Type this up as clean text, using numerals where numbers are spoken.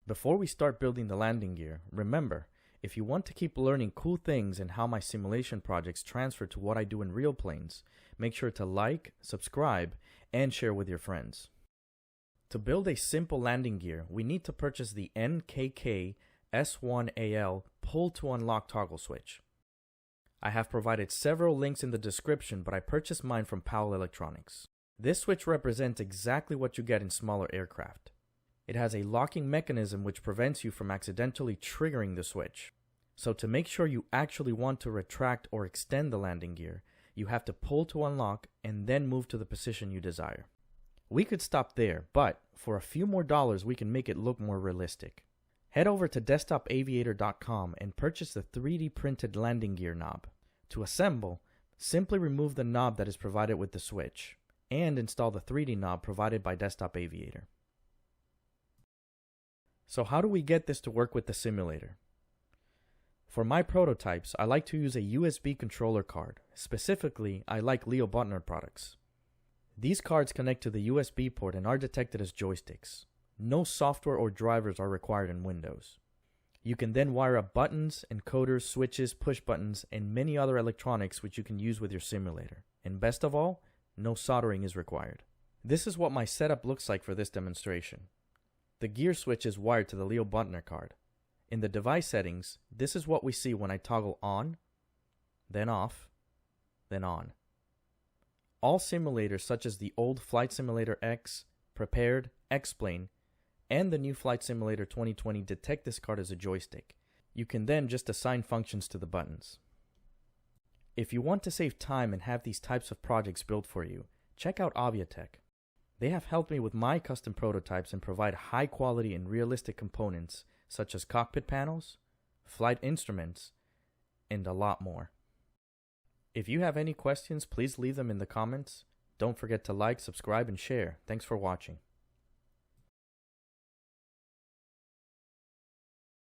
Before we start building the landing gear, remember, if you want to keep learning cool things and how my simulation projects transfer to what I do in real planes, make sure to like, subscribe, and share with your friends. To build a simple landing gear, we need to purchase the NKK S1AL pull to unlock toggle switch. I have provided several links in the description, but I purchased mine from Powell Electronics. This switch represents exactly what you get in smaller aircraft. It has a locking mechanism which prevents you from accidentally triggering the switch. So to make sure you actually want to retract or extend the landing gear, you have to pull to unlock and then move to the position you desire. We could stop there, but for a few more dollars we can make it look more realistic. Head over to desktopaviator.com and purchase the 3D printed landing gear knob. To assemble, simply remove the knob that is provided with the switch and install the 3D knob provided by Desktop Aviator. So how do we get this to work with the simulator? For my prototypes, I like to use a USB controller card. Specifically, I like Leo Butner products. These cards connect to the USB port and are detected as joysticks. No software or drivers are required in Windows. You can then wire up buttons, encoders, switches, push buttons, and many other electronics which you can use with your simulator. And best of all, no soldering is required. This is what my setup looks like for this demonstration. The gear switch is wired to the Leo Butner card. In the device settings, this is what we see when I toggle on, then off, then on. All simulators such as the old Flight Simulator X, Prepared, X-Plane, and the new Flight Simulator 2020 detect this card as a joystick. You can then just assign functions to the buttons. If you want to save time and have these types of projects built for you, check out Aviatech. They have helped me with my custom prototypes and provide high quality and realistic components such as cockpit panels, flight instruments, and a lot more. If you have any questions, please leave them in the comments. Don't forget to like, subscribe, and share. Thanks for watching.